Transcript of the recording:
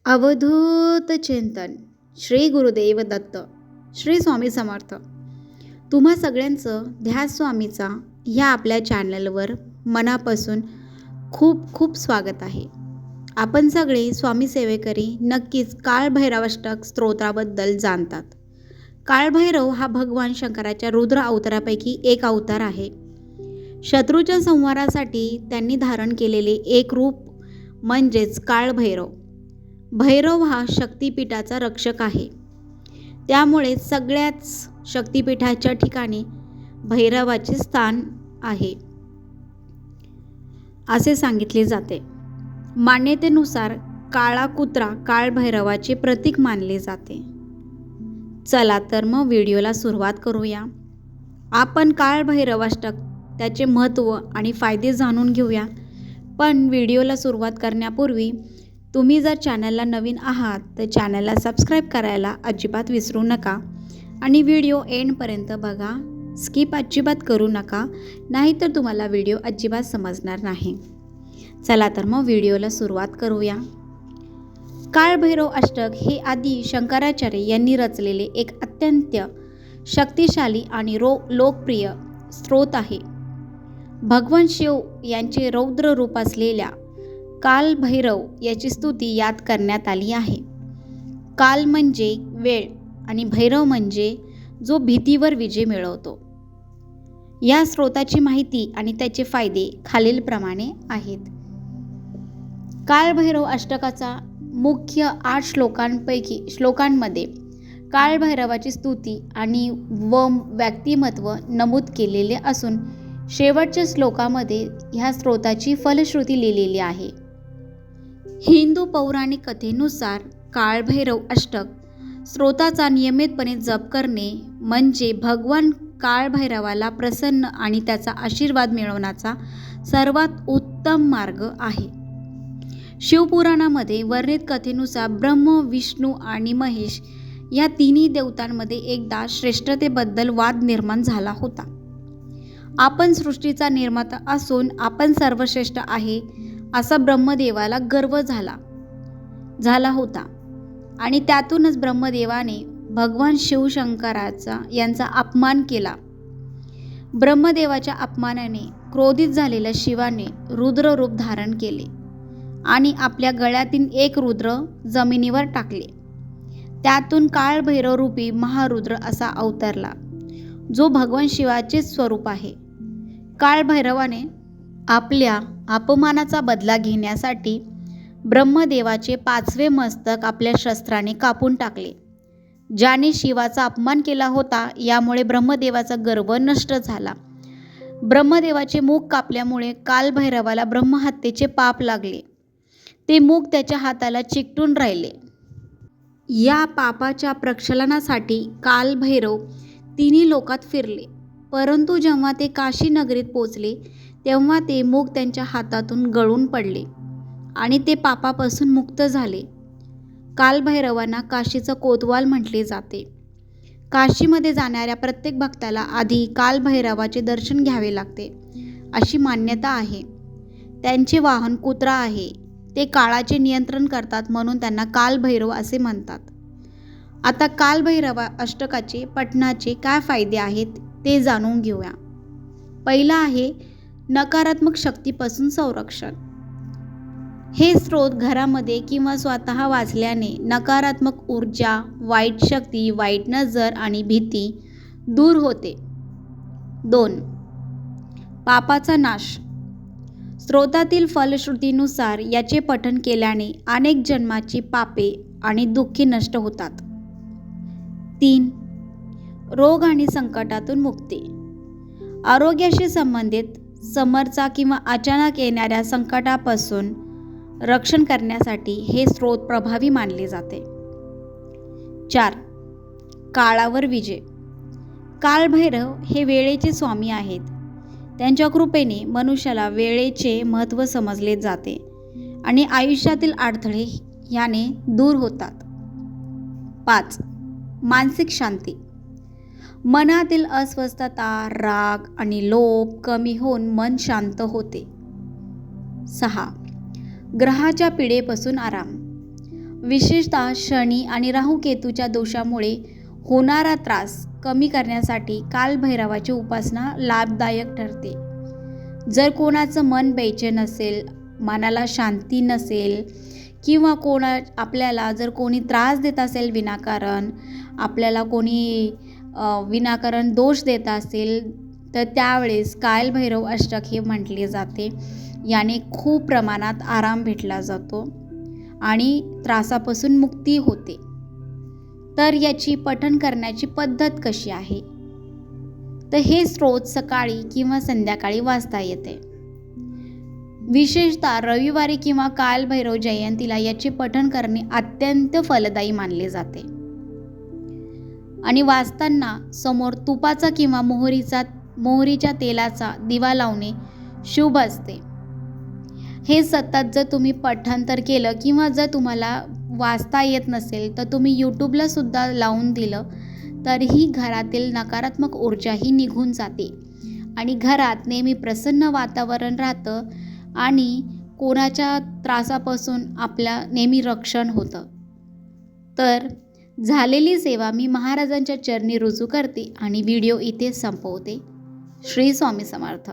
अवधूत चिंतन श्री गुरुदेव दत्त श्री स्वामी समर्थ. तुम्हा सगळ्यांचं ध्यास स्वामीचा ह्या आपल्या चॅनलवर मनापासून खूप खूप स्वागत आहे. आपण सगळे स्वामी सेवेकरी नक्कीच काळभैरवाष्टक स्तोत्राबद्दल जाणतात. काळभैरव हा भगवान शंकराच्या रुद्र अवतारापैकी एक अवतार आहे. शत्रूच्या संहारासाठी त्यांनी धारण केलेले एक रूप म्हणजेच काळभैरव. भैरव हा शक्तिपीठाचा रक्षक आहे. त्यामुळे सगळ्याच शक्तिपीठाच्या ठिकाणी भैरवाचे स्थान आहे असे सांगितले जाते. मान्यतेनुसार काळा कुत्रा काळभैरवाचे प्रतीक मानले जाते. चला तर मग व्हिडिओला सुरुवात करूया. आपण काळभैरवाष्टक त्याचे महत्त्व आणि फायदे जाणून घेऊया. पण व्हिडिओला सुरुवात करण्यापूर्वी तुम्ही जर चॅनलला नवीन आहात तर चॅनलला सबस्क्राईब करायला अजिबात विसरू नका आणि व्हिडिओ एंडपर्यंत बघा. स्किप अजिबात करू नका, नाहीतर तुम्हाला व्हिडिओ अजिबात समजणार नाही. चला तर मग व्हिडिओला सुरुवात करूया. काळभैरव अष्टक हे आदी शंकराचार्य यांनी रचलेले एक अत्यंत शक्तिशाली आणि लोकप्रिय स्तोत्र आहे. भगवान शिव यांचे रौद्र रूप असलेल्या कालभैरव याची स्तुती यात करण्यात आली आहे. काल म्हणजे वेळ आणि भैरव म्हणजे जो भीतीवर विजय मिळवतो. या स्तोत्राची माहिती आणि त्याचे फायदे खालीलप्रमाणे आहेत. कालभैरव अष्टकाचा मुख्य 8 श्लोकांमध्ये कालभैरवाची स्तुती आणि व्यक्तिमत्व नमूद केलेले असून शेवटच्या श्लोकामध्ये ह्या स्तोत्राची फलश्रुती लिहिलेली आहे. हिंदू पौराणिक कथेनुसार काळभैरव अष्टक स्तोत्राचा नियमितपणे जप करणे म्हणजे भगवान काळभैरवाला प्रसन्न आणि त्याचा आशीर्वाद मिळवण्याचा सर्वात उत्तम मार्ग आहे. शिवपुराणामध्ये वर्णित कथेनुसार ब्रह्मा, विष्णू आणि महेश या तिन्ही देवतांमध्ये एकदा श्रेष्ठतेबद्दल वाद निर्माण झाला होता. आपण सृष्टीचा निर्माता असून आपण सर्वश्रेष्ठ आहे असा ब्रह्मदेवाला गर्व झाला होता आणि त्यातूनच ब्रह्मदेवाने भगवान शिवशंकराचा यांचा अपमान केला. ब्रह्मदेवाच्या अपमानाने क्रोधित झालेल्या शिवाने रुद्र रूप धारण केले आणि आपल्या गळ्यातील एक रुद्र जमिनीवर टाकले. त्यातून काळभैरव रूपी महारुद्र असा अवतरला, जो भगवान शिवाचे स्वरूप आहे. काळभैरवाने आपल्या अपमानाचा बदला घेण्यासाठी ब्रह्मदेवाचे 5वे मस्तक आपल्या शस्त्राने कापून टाकले. ज्याने शिवाचा अपमान केला होता यामुळे ब्रह्मदेवाचा गर्व नष्ट झाला. ब्रह्मदेवाचे मुख कापल्यामुळे कालभैरवाला ब्रह्महत्येचे पाप लागले. ते मुख त्याच्या हाताला चिकटून राहिले. या पापाच्या प्रक्षालनासाठी कालभैरव तिन्ही लोकात फिरले, परंतु जेव्हा ते काशी नगरीत पोचले तेव्हा ते मुख त्यांच्या हातातून गळून पडले आणि ते पापापासून मुक्त झाले. कालभैरवांना काशीचा कोतवाल म्हटले जाते. काशीमध्ये जाणाऱ्या प्रत्येक भक्ताला आधी कालभैरवाचे दर्शन घ्यावे लागते अशी मान्यता आहे. त्यांचे वाहन कुत्रा आहे. ते काळाचे नियंत्रण करतात म्हणून त्यांना कालभैरव असे म्हणतात. आता कालभैरव अष्टकाचे पठणाचे काय फायदे आहेत ते जाणून घेऊया. पहिला आहे नकारात्मक शक्तीपासून संरक्षण. हे स्तोत्र घरामध्ये किंवा स्वतः वाचल्याने नकारात्मक ऊर्जा, वाईट शक्ती, वाईट नजर आणि भीती दूर होते. 2. पापाचा नाश. स्तोत्रातील फलश्रुतीनुसार याचे पठण केल्याने अनेक जन्माची पापे आणि दुःखे नष्ट होतात. 3. रोग आणि संकटातून मुक्ती. आरोग्याशी संबंधित समस्या किंवा अचानक येणाऱ्या संकटापासून रक्षण करण्यासाठी हे स्तोत्र प्रभावी मानले जाते. 4. काळावर विजय. कालभैरव हे वेळेचे स्वामी आहेत. त्यांच्या कृपेने मनुष्याला वेळेचे महत्त्व समजले जाते आणि आयुष्यातील अडथळे याने दूर होतात. 5. मानसिक शांती. मनातील अस्वस्थता, राग आणि लोभ कमी होऊन मन शांत होते. 6. ग्रहाच्या पिडेपासून आराम. विशेषतः शनी आणि राहू-केतूच्या दोषामुळे होणारा त्रास कमी करण्यासाठी कालभैरवाची उपासना लाभदायक ठरते. जर कोणाचं मन बेचैन असेल, मनाला शांती नसेल किंवा आपल्याला जर कोणी त्रास देत असेल विनाकारण, आपल्याला कोणी विनाकारण दोष देत असेल, तर त्यावेळेस कालभैरव अष्टक हे म्हटले जाते. याने खूप प्रमाणात आराम भेटला जातो आणि त्रासापासून मुक्ती होते. तर याची पठण करण्याची पद्धत कशी आहे? तर हे रोज सकाळी किंवा संध्याकाळी वाचता येते. विशेषतः रविवारी किंवा कालभैरव जयंतीला याचे पठण करणे अत्यंत फलदायी मानले जाते. आणि वाचताना समोर तुपाचा किंवा मोहरीच्या तेलाचा दिवा लावणे शुभ असते. हे सतत जर तुम्ही पाठांतर केलं किंवा जर तुम्हाला वाचता येत नसेल तर तुम्ही यूट्यूबला सुद्धा लावून दिलं तरीही घरातील नकारात्मक ऊर्जाही निघून जाते आणि घरात नेहमी प्रसन्न वातावरण राहतं आणि कोणाच्या त्रासापासून आपल्या नेहमी रक्षण होतं. तर झालेली सेवा मी महाराजांच्या चरणी रुजू करते आणि व्हिडिओ इथे संपवते. श्री स्वामी समर्थ.